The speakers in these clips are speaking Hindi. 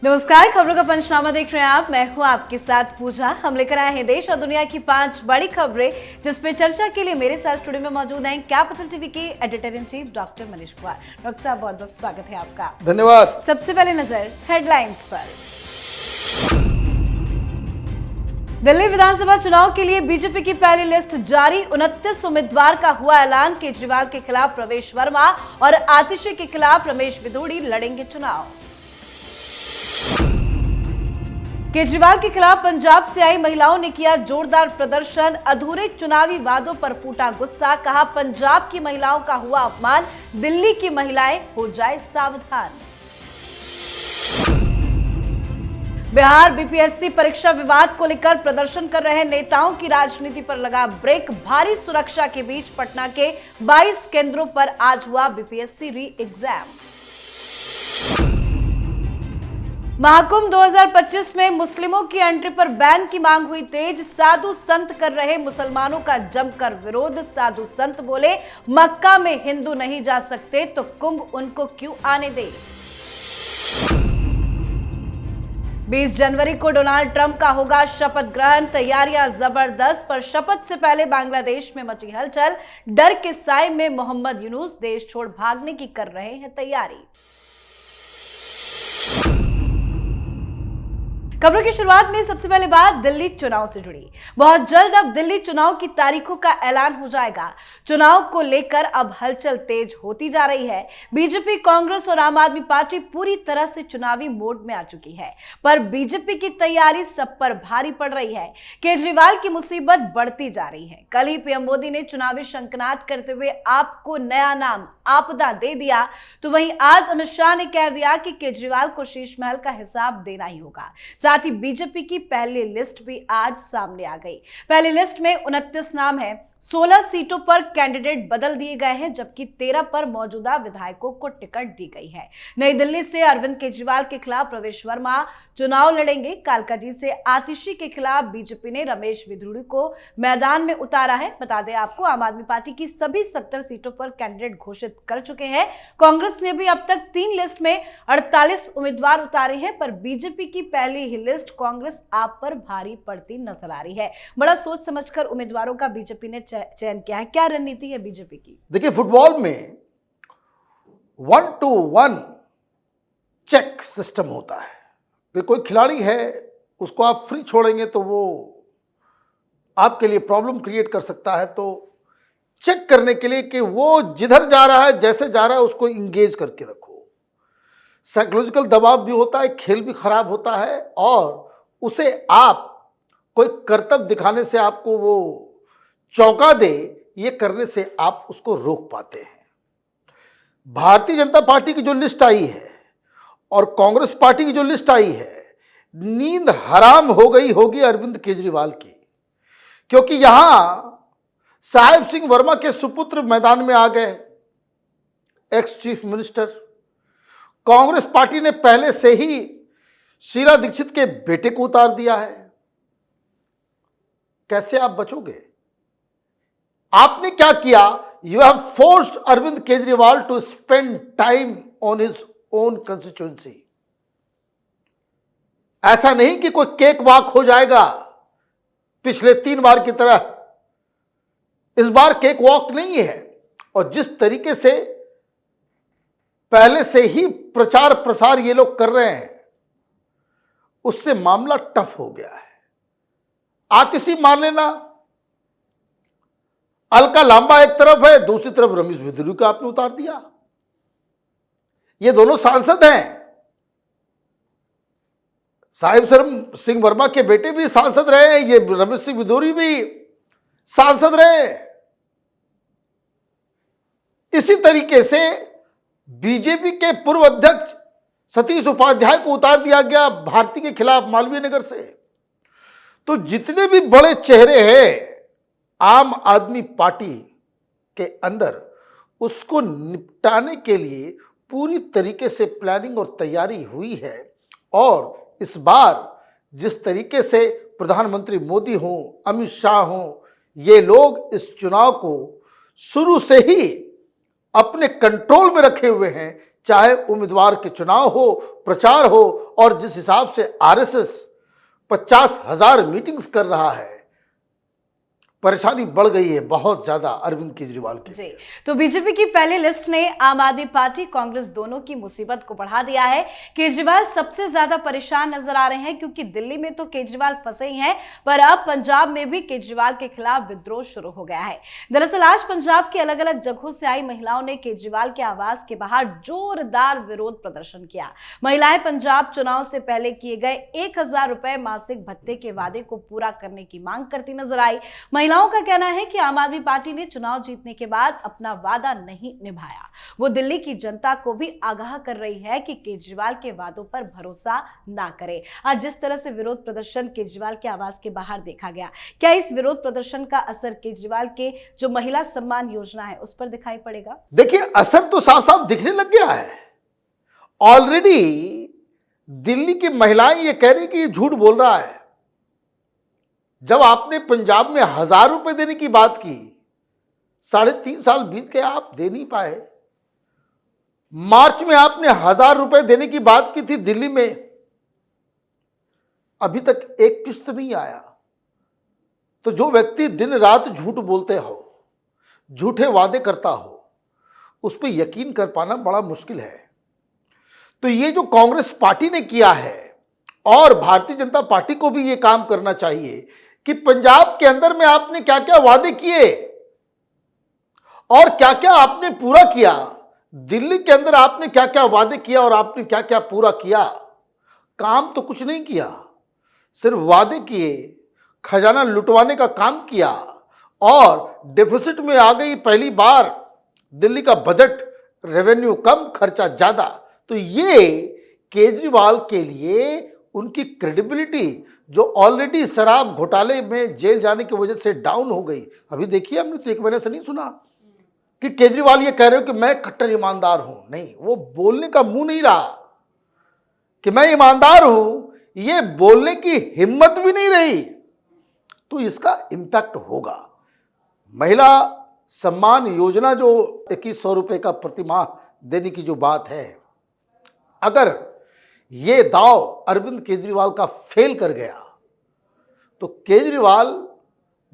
नमस्कार, खबरों का पंचनामा देख रहे हैं आप। मैं हूं आपके साथ पूजा। हम लेकर आए हैं देश और दुनिया की 5 बड़ी खबरें, जिसपे चर्चा के लिए मेरे साथ स्टूडियो में मौजूद हैं कैपिटल टीवी के editor in chief doctor Manish Kumar. Doctor साहब, बहुत बहुत स्वागत है आपका। धन्यवाद। सबसे पहले नजर हेडलाइंस पर। दिल्ली विधानसभा चुनाव के लिए बीजेपी की पहली लिस्ट जारी। 29 उम्मीदवार का हुआ ऐलान। केजरीवाल के खिलाफ प्रवेश वर्मा और आतिशी के खिलाफ रमेश बिधूड़ी लड़ेंगे चुनाव। केजरीवाल के खिलाफ पंजाब से आई महिलाओं ने किया जोरदार प्रदर्शन। अधूरे चुनावी वादों पर फूटा गुस्सा। कहा, पंजाब की महिलाओं का हुआ अपमान, दिल्ली की महिलाएं हो जाए सावधान। बिहार बीपीएससी परीक्षा विवाद को लेकर प्रदर्शन कर रहे नेताओं की राजनीति पर लगा ब्रेक। भारी सुरक्षा के बीच पटना के 22 केंद्रों पर आज हुआ बीपीएससी री एग्जाम। महाकुंभ 2025 में मुस्लिमों की एंट्री पर बैन की मांग हुई तेज। साधु संत कर रहे मुसलमानों का जमकर विरोध। साधु संत बोले, मक्का में हिंदू नहीं जा सकते तो कुंभ उनको क्यों आने दे। 20 जनवरी को डोनाल्ड ट्रंप का होगा शपथ ग्रहण। तैयारियां जबरदस्त, पर शपथ से पहले बांग्लादेश में मची हलचल। डर के साए में मोहम्मद यूनुस देश छोड़ भागने की कर रहे हैं तैयारी। खबरों की शुरुआत में सबसे पहले बात दिल्ली चुनाव से जुड़ी। बहुत जल्द अब दिल्ली चुनाव की तारीखों का ऐलान हो जाएगा। चुनाव को लेकर अब हलचल तेज होती जा रही है। बीजेपी, कांग्रेस और आम आदमी पार्टी पूरी तरह से चुनावी मोड में आ चुकी है, पर बीजेपी की तैयारी सब पर भारी पड़ रही है। केजरीवाल की मुसीबत बढ़ती जा रही है। कल ही पीएम मोदी ने चुनावी शंखनाद करते हुए आपको नया नाम आपदा दे दिया, तो वहीं आज अमित शाह ने कह दिया कि केजरीवाल को शीश महल का हिसाब देना ही होगा। साथ ही बीजेपी की पहली लिस्ट भी आज सामने आ गई। पहली लिस्ट में 29 नाम है। 16 सीटों पर कैंडिडेट बदल दिए गए हैं, जबकि 13 पर मौजूदा विधायकों को टिकट दी गई है। नई दिल्ली से अरविंद केजरीवाल के खिलाफ प्रवेश वर्मा चुनाव लड़ेंगे। कालकाजी से आतिशी के खिलाफ बीजेपी ने रमेश बिधूड़ी को मैदान में उतारा है। बता दें आपको, आम आदमी पार्टी की सभी 70 सीटों पर कैंडिडेट घोषित कर चुके हैं। कांग्रेस ने भी अब तक 3 लिस्ट में 48 उम्मीदवार उतारे हैं, पर बीजेपी की पहली ही लिस्ट कांग्रेस आप पर भारी पड़ती नजर आ रही है। बड़ा सोच समझकर उम्मीदवारों का बीजेपी ने चयन किया है। क्या रणनीति है बीजेपी की? देखिए, फुटबॉल में 1-to-1 चेक सिस्टम होता है कि कोई खिलाड़ी है, उसको आप फ्री छोड़ेंगे तो वो आपके लिए प्रॉब्लम क्रिएट कर सकता है। तो चेक करने के लिए कि वो जिधर जा रहा है, जैसे जा रहा है, उसको इंगेज करके रखो। साइकोलॉजिकल दबाव भी होता है, खेल भी खराब होता है, और उसे आप कोई कर्तव्य दिखाने से आपको वो चौंका दे, ये करने से आप उसको रोक पाते हैं। भारतीय जनता पार्टी की जो लिस्ट आई है और कांग्रेस पार्टी की जो लिस्ट आई है, नींद हराम हो गई होगी अरविंद केजरीवाल की, क्योंकि यहां साहेब सिंह वर्मा के सुपुत्र मैदान में आ गए, ex chief minister. Congress party ने पहले से ही शीला दीक्षित के बेटे को उतार दिया है। कैसे आप बचोगे? आपने क्या किया? You have forced Arvind Kejriwal to spend time on his own constituency. ऐसा नहीं कि कोई केक वॉक हो जाएगा पिछले 3 बार की तरह। इस बार केक वॉक नहीं है, और जिस तरीके से पहले से ही प्रचार प्रसार ये लोग कर रहे हैं, उससे मामला टफ हो गया है। आतिशी मान लेना, अलका लांबा एक तरफ है, दूसरी तरफ रमेश बिधूड़ी को आपने उतार दिया। ये दोनों सांसद हैं। साहिब सिंह वर्मा के बेटे भी सांसद रहे, ये रमेश सिंह बिधूड़ी भी सांसद रहे। इसी तरीके से बीजेपी के पूर्व अध्यक्ष सतीश उपाध्याय को उतार दिया गया भारती के खिलाफ मालवीय नगर से। तो जितने भी बड़े चेहरे हैं आम आदमी पार्टी के अंदर, उसको निपटाने के लिए पूरी तरीके से प्लानिंग और तैयारी हुई है। और इस बार जिस तरीके से प्रधानमंत्री मोदी हों, अमित शाह हों, ये लोग इस चुनाव को शुरू से ही अपने कंट्रोल में रखे हुए हैं चाहे उम्मीदवार के चुनाव हो, प्रचार हो, और जिस हिसाब से आरएसएस 50,000 मीटिंग्स कर रहा है, परेशानी बढ़ गई है बहुत ज्यादा अरविंद केजरीवाल की। जी, तो बीजेपी की पहली लिस्ट ने आम आदमी पार्टी, कांग्रेस दोनों की मुसीबत को बढ़ा दिया है। केजरीवाल सबसे ज्यादा परेशान नजर आ रहे हैं क्योंकि दिल्ली में तो केजरीवाल फंसे ही हैं, पर अब पंजाब में भी केजरीवाल के खिलाफ विद्रोह शुरू हो गया है। दरअसल आज पंजाब की अलग अलग जगहों से आई महिलाओं ने केजरीवाल के आवास के बाहर जोरदार विरोध प्रदर्शन किया। महिलाएं पंजाब चुनाव से पहले किए गए 1,000 रुपए मासिक भत्ते के वादे को पूरा करने की मांग करती नजर आई। महिलाओं का कहना है कि आम आदमी पार्टी ने चुनाव जीतने के बाद अपना वादा नहीं निभाया। वो दिल्ली की जनता को भी आगाह कर रही है कि केजरीवाल के वादों पर भरोसा ना करे। आज जिस तरह से विरोध प्रदर्शन केजरीवाल के आवास के बाहर देखा गया, क्या इस विरोध प्रदर्शन का असर केजरीवाल के जो महिला सम्मान योजना है उस पर दिखाई पड़ेगा? देखिए, असर तो साफ साफ दिखने लग गया है। ऑलरेडी दिल्ली की महिलाएं ये कह रही कि ये झूठ बोल रहा है। जब आपने पंजाब में 1,000 रुपए देने की बात की, 3.5 साल बीत गए, आप दे नहीं पाए। मार्च में आपने 1,000 रुपए देने की बात की थी दिल्ली में, अभी तक एक किस्त नहीं आया। तो जो व्यक्ति दिन रात झूठ बोलते हो, झूठे वादे करता हो, उस पर यकीन कर पाना बड़ा मुश्किल है। तो ये जो कांग्रेस पार्टी ने किया है, और भारतीय जनता पार्टी को भी ये काम करना चाहिए कि पंजाब के अंदर में आपने क्या क्या वादे किए और क्या क्या आपने पूरा किया, दिल्ली के अंदर आपने क्या क्या वादे किया और आपने क्या क्या पूरा किया। काम तो कुछ नहीं किया, सिर्फ वादे किए, खजाना लुटवाने का काम किया, और डेफिसिट में आ गई पहली बार दिल्ली का बजट, रेवेन्यू कम, खर्चा ज्यादा। तो ये केजरीवाल के लिए उनकी क्रेडिबिलिटी, जो ऑलरेडी शराब घोटाले में जेल जाने की वजह से डाउन हो गई। अभी देखिए, हमने तो 1 महीने से नहीं सुना कि केजरीवाल ये कह रहे हो कि मैं कट्टर ईमानदार हूं। नहीं, वो बोलने का मुंह नहीं रहा कि मैं ईमानदार हूं, ये बोलने की हिम्मत भी नहीं रही। तो इसका इंपैक्ट होगा। महिला सम्मान योजना जो 2,100 रुपए का प्रतिमाह देने की जो बात है, अगर ये दाव अरविंद केजरीवाल का फेल कर गया तो केजरीवाल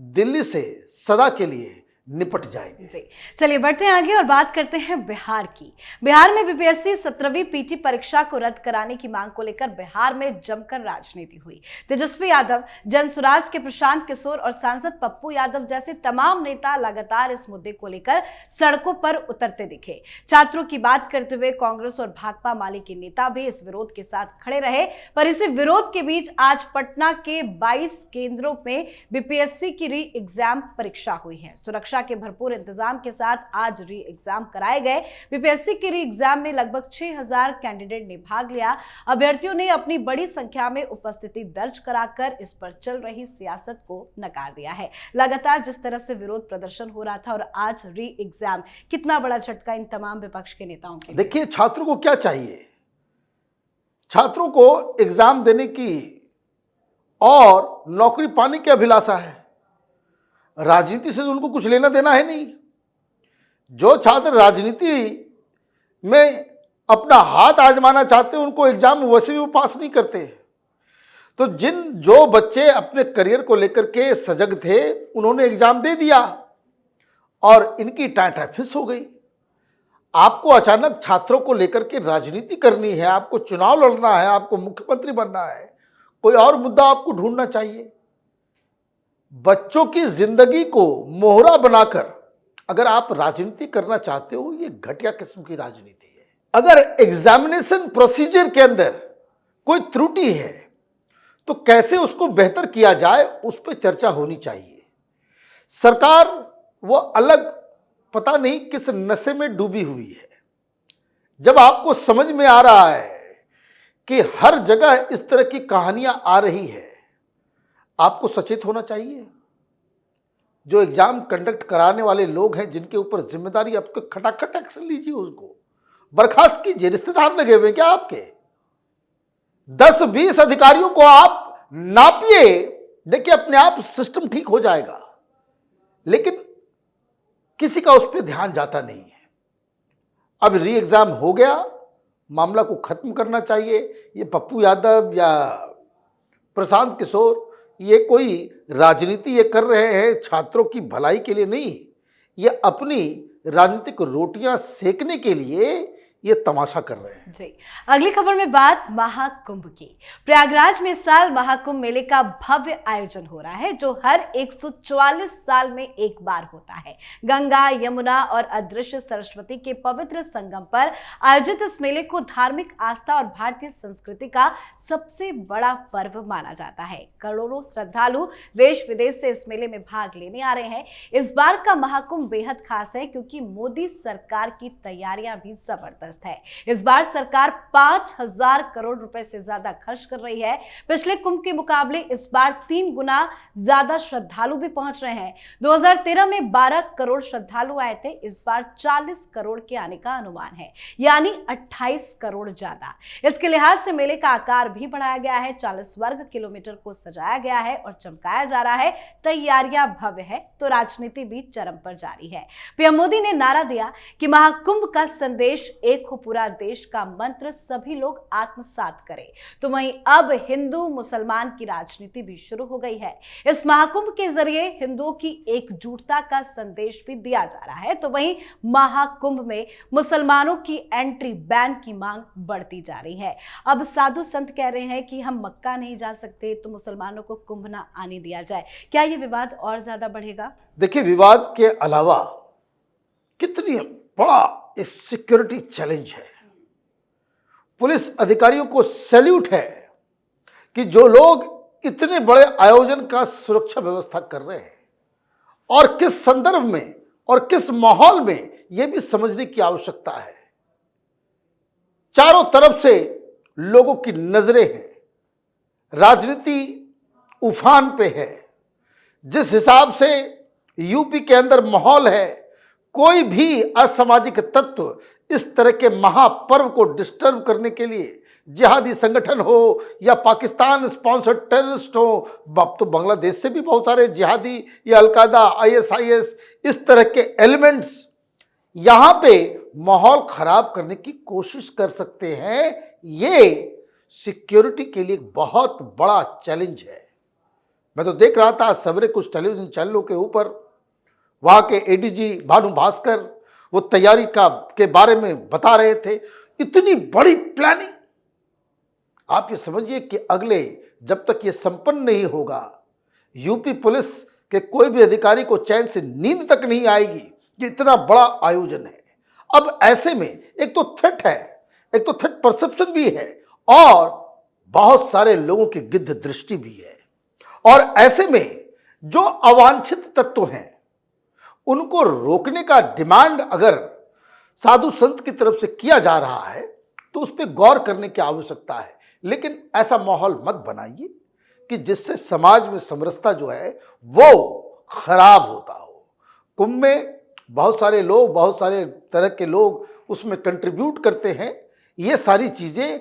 दिल्ली से सदा के लिए निपट जाएंगे। जी, चलिए बढ़ते हैं आगे और बात करते हैं बिहार की। बिहार में बीपीएससी 17वीं पीटी परीक्षा को रद्द कराने की मांग को लेकर बिहार में जमकर राजनीति हुई। तेजस्वी यादव, जनसुराज के प्रशांत किशोर और सांसद पप्पू यादव जैसे तमाम नेता लगातार इस मुद्दे को लेकर सड़कों पर उतरते दिखे। छात्रों की बात करते हुए कांग्रेस और भाकपा माले के नेता भी इस विरोध के साथ खड़े रहे। पर इसी विरोध के बीच आज पटना के 22 केंद्रों में बीपीएससी की री एग्जाम परीक्षा हुई है। सुरक्षा के भरपूर इंतजाम के साथ आज री एग्जाम कराए गए। बीपीएससी के री एग्जाम में लगभग 6,000 कैंडिडेट ने भाग लिया। अभ्यर्थियों ने अपनी बड़ी संख्या में उपस्थिति दर्ज कराकर इस पर चल रही सियासत को नकार दिया है। लगातार जिस तरह से विरोध प्रदर्शन हो रहा था और आज री एग्जाम, कितना बड़ा झटका इन तमाम विपक्ष के नेताओं के। देखिए, छात्रों को क्या चाहिए? छात्रों को एग्जाम देने की और नौकरी पाने की अभिलाषा है। राजनीति से उनको कुछ लेना देना है नहीं। जो छात्र राजनीति में अपना हाथ आजमाना चाहते हैं, उनको एग्जाम वैसे भी वो पास नहीं करते। तो जो बच्चे अपने करियर को लेकर के सजग थे, उन्होंने एग्जाम दे दिया और इनकी टाटा फिस हो गई। आपको अचानक छात्रों को लेकर के राजनीति करनी है, आपको चुनाव लड़ना है, आपको मुख्यमंत्री बनना है, कोई और मुद्दा आपको ढूंढना चाहिए। बच्चों की जिंदगी को मोहरा बनाकर अगर आप राजनीति करना चाहते हो, ये घटिया किस्म की राजनीति है। अगर एग्जामिनेशन प्रोसीजर के अंदर कोई त्रुटि है तो कैसे उसको बेहतर किया जाए, उस पर चर्चा होनी चाहिए। सरकार वो अलग पता नहीं किस नशे में डूबी हुई है। जब आपको समझ में आ रहा है कि हर जगह इस तरह की कहानियां आ रही है, आपको सचेत होना चाहिए। जो एग्जाम कंडक्ट कराने वाले लोग हैं, जिनके ऊपर जिम्मेदारी, आपको खटाखट एक्शन लीजिए, उसको बर्खास्त कीजिए। रिश्तेदार लगे हुए क्या आपके? 10-20 अधिकारियों को आप नापिए, देखिए अपने आप सिस्टम ठीक हो जाएगा। लेकिन किसी का उस पर ध्यान जाता नहीं है। अब री एग्जाम हो गया, मामला को खत्म करना चाहिए। ये पप्पू यादव या प्रशांत किशोर ये कोई राजनीति ये कर रहे हैं छात्रों की भलाई के लिए नहीं, ये अपनी राजनीतिक रोटियां सेकने के लिए ये तमाशा कर रहे हैं। जी, अगली खबर में बात महाकुंभ की। प्रयागराज में इस साल महाकुंभ मेले का भव्य आयोजन हो रहा है, जो हर 144 साल में एक बार होता है। गंगा, यमुना और अदृश्य सरस्वती के पवित्र संगम पर आयोजित इस मेले को धार्मिक आस्था और भारतीय संस्कृति का सबसे बड़ा पर्व माना जाता है। करोड़ों श्रद्धालु देश विदेश से इस मेले में भाग लेने आ रहे हैं। इस बार का महाकुंभ बेहद खास है क्योंकि मोदी सरकार की तैयारियां भी जबरदस्त है। इस बार सरकार 5,000 करोड़ रुपए से ज्यादा खर्च कर रही है। पिछले कुंभ के मुकाबले इस बार 3 गुना ज्यादा श्रद्धालु भी पहुंच रहे हैं। 2013 में 12 करोड़ श्रद्धालु आए थे, इस बार 40 करोड़ के आने का अनुमान है, यानी 28 करोड़ ज्यादा। इसके लिहाज से मेले का आकार भी बढ़ाया गया है। 40 वर्ग किलोमीटर को सजाया गया है और चमकाया जा रहा है। तैयारियां भव्य है तो राजनीति भी चरम पर जारी है। पीएम मोदी ने नारा दिया कि महाकुंभ का संदेश एक हो पूरा देश का मंत्र सभी लोग आत्मसात करें। तो वहीं अब हिंदू मुसलमान की राजनीति भी शुरू हो गई है। इस महाकुंभ के जरिए हिंदुओं की एकजुटता का संदेश भी दिया जा रहा है, तो वहीं महाकुंभ में मुसलमानों की एंट्री बैन की मांग बढ़ती जा रही है। अब साधु संत कह रहे हैं कि हम मक्का नहीं जा सकते तो मुसलमानों को कुंभ ना आने दिया जाए। क्या यह विवाद और ज्यादा बढ़ेगा? देखिए, विवाद के अलावा कितनी बड़ा एक सिक्योरिटी चैलेंज है। पुलिस अधिकारियों को सैल्यूट है कि जो लोग इतने बड़े आयोजन का सुरक्षा व्यवस्था कर रहे हैं और किस संदर्भ में और किस माहौल में, यह भी समझने की आवश्यकता है। चारों तरफ से लोगों की नजरें हैं, राजनीति उफान पे है। जिस हिसाब से यूपी के अंदर माहौल है, कोई भी असामाजिक तत्व इस तरह के महापर्व को डिस्टर्ब करने के लिए, जिहादी संगठन हो या पाकिस्तान स्पॉन्सर्ड टेररिस्ट हो, अब तो बांग्लादेश से भी बहुत सारे जिहादी या अलकायदा, ISIS इस तरह के एलिमेंट्स यहाँ पे माहौल खराब करने की कोशिश कर सकते हैं। ये सिक्योरिटी के लिए एक बहुत बड़ा चैलेंज है। मैं तो देख रहा था सवेरे कुछ टेलीविजन चैनलों के ऊपर वहाँ के ADG भानु भास्कर वो तैयारी के बारे में बता रहे थे। इतनी बड़ी प्लानिंग, आप ये समझिए कि अगले जब तक ये संपन्न नहीं होगा, यूपी पुलिस के कोई भी अधिकारी को चैन से नींद तक नहीं आएगी कि इतना बड़ा आयोजन है। अब ऐसे में एक तो थ्रेट है, एक तो थ्रेट परसेप्शन भी है और बहुत सारे लोगों की गिद्ध दृष्टि भी है। और ऐसे में जो अवांछित तत्व हैं उनको रोकने का डिमांड अगर साधु संत की तरफ से किया जा रहा है तो उस पर गौर करने की आवश्यकता है। लेकिन ऐसा माहौल मत बनाइए कि जिससे समाज में समरसता जो है वो खराब होता हो। कुंभ में बहुत सारे लोग, बहुत सारे तरह के लोग उसमें कंट्रीब्यूट करते हैं। ये सारी चीज़ें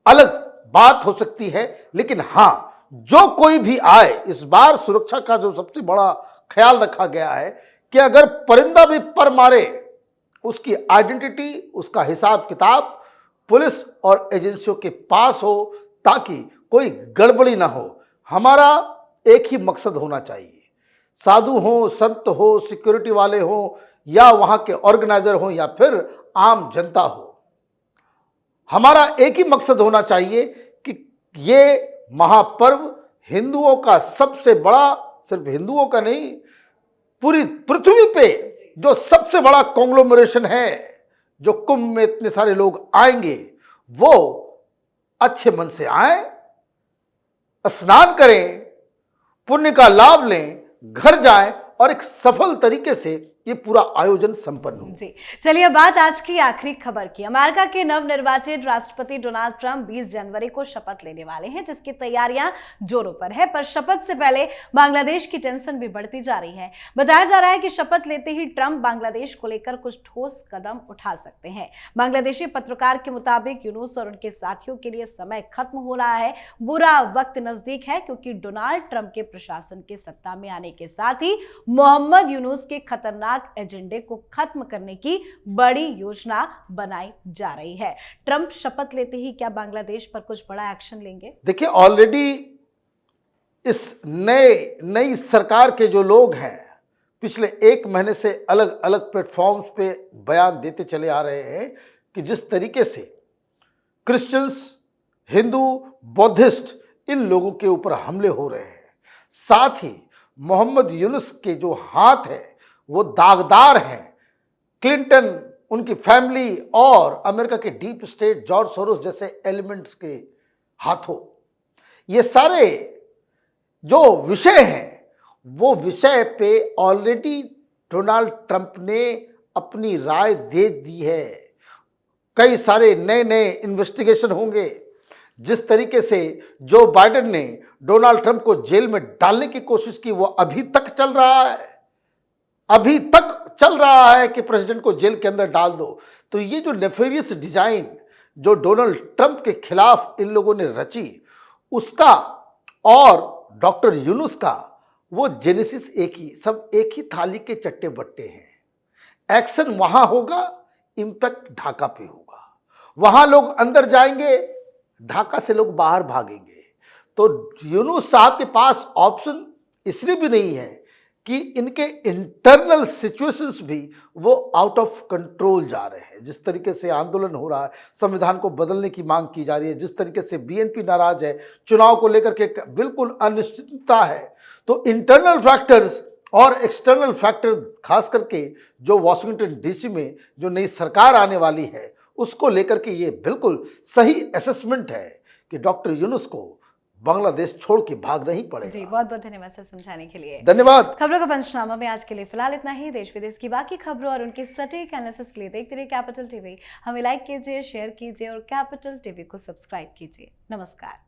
अलग बात हो सकती है, लेकिन हाँ, जो कोई भी आए, इस बार सुरक्षा का जो सबसे बड़ा ख्याल रखा गया है कि अगर परिंदा भी पर मारे, उसकी आइडेंटिटी, उसका हिसाब किताब पुलिस और एजेंसियों के पास हो ताकि कोई गड़बड़ी ना हो। हमारा एक ही मकसद होना चाहिए, साधु हो, संत हो, सिक्योरिटी वाले हो या वहाँ के ऑर्गेनाइजर हो या फिर आम जनता हो, हमारा एक ही मकसद होना चाहिए कि ये महापर्व हिंदुओं का सबसे बड़ा, सिर्फ हिंदुओं का नहीं, पूरी पृथ्वी पे जो सबसे बड़ा कॉन्ग्लोमरेशन है, जो कुंभ में इतने सारे लोग आएंगे, वो अच्छे मन से आए, स्नान करें, पुण्य का लाभ लें, घर जाएं और एक सफल तरीके से ये पूरा आयोजन संपन्न हो। जी, चलिए बात आज की आखिरी खबर की। अमेरिका के नवनिर्वाचित राष्ट्रपति डोनाल्ड ट्रंप 20 जनवरी को शपथ लेने वाले हैं, जिसकी तैयारियां जोरों पर है। पर शपथ से पहले बांग्लादेश की टेंशन भी बढ़ती जा रही है। बताया जा रहा है कि शपथ लेते ही ट्रंप बांग्लादेश को लेकर कुछ ठोस कदम उठा सकते हैं। बांग्लादेशी पत्रकार के मुताबिक यूनुस और उनके साथियों के लिए समय खत्म हो रहा है, बुरा वक्त नजदीक है, क्योंकि डोनाल्ड ट्रंप के प्रशासन के सत्ता में आने के साथ ही मोहम्मद यूनुस के खतरनाक पाक एजेंडे को खत्म करने की बड़ी योजना बनाई जा रही है। ट्रंप शपथ लेते ही क्या बांग्लादेश पर कुछ बड़ा एक्शन लेंगे? देखिए, ऑलरेडी इस नई सरकार के जो लोग हैं पिछले 1 महीने से अलग अलग प्लेटफॉर्म्स पे बयान देते चले आ रहे हैं कि जिस तरीके से क्रिश्चियंस, हिंदू, बौद्धिस्ट इन लोगों के ऊपर हमले हो रहे हैं, साथ ही मोहम्मद यूनुस के जो हाथ हैं वो दागदार हैं क्लिंटन, उनकी फैमिली और अमेरिका के डीप स्टेट, जॉर्ज सोरोस जैसे एलिमेंट्स के हाथों। ये सारे जो विषय हैं वो विषय पे ऑलरेडी डोनाल्ड ट्रंप ने अपनी राय दे दी है। कई सारे नए इन्वेस्टिगेशन होंगे। जिस तरीके से जो बाइडेन ने डोनाल्ड ट्रंप को जेल में डालने की कोशिश की वो अभी तक चल रहा है कि प्रेसिडेंट को जेल के अंदर डाल दो। तो ये जो नेफेरियस डिजाइन जो डोनाल्ड ट्रंप के खिलाफ इन लोगों ने रची, उसका और डॉक्टर यूनुस का वो जेनेसिस सब एक ही थाली के चट्टे बट्टे हैं। एक्शन वहां होगा, इंपैक्ट ढाका पे होगा। वहां लोग अंदर जाएंगे, ढाका से लोग बाहर भागेंगे। तो यूनुस साहब के पास ऑप्शन इसलिए भी नहीं है कि इनके इंटरनल सिचुएशंस भी वो आउट ऑफ कंट्रोल जा रहे हैं। जिस तरीके से आंदोलन हो रहा है, संविधान को बदलने की मांग की जा रही है, जिस तरीके से बीएनपी नाराज है, चुनाव को लेकर के बिल्कुल अनिश्चितता है। तो इंटरनल फैक्टर्स और एक्सटर्नल फैक्टर, खास करके जो वॉशिंगटन डीसी में जो नई सरकार आने वाली है उसको लेकर के ये बिल्कुल सही असेसमेंट है कि डॉक्टर यूनुस को बांग्लादेश छोड़ के भाग नहीं पड़ेगा। जी, बहुत बहुत धन्यवाद सर समझाने के लिए। धन्यवाद। खबरों का पंचनामा में आज के लिए फिलहाल इतना ही। देश विदेश की बाकी खबरों और उनकी सटीक एनालिसिस के लिए देखते रहिए कैपिटल टीवी। हमें लाइक कीजिए, शेयर कीजिए और कैपिटल टीवी को सब्सक्राइब कीजिए। नमस्कार।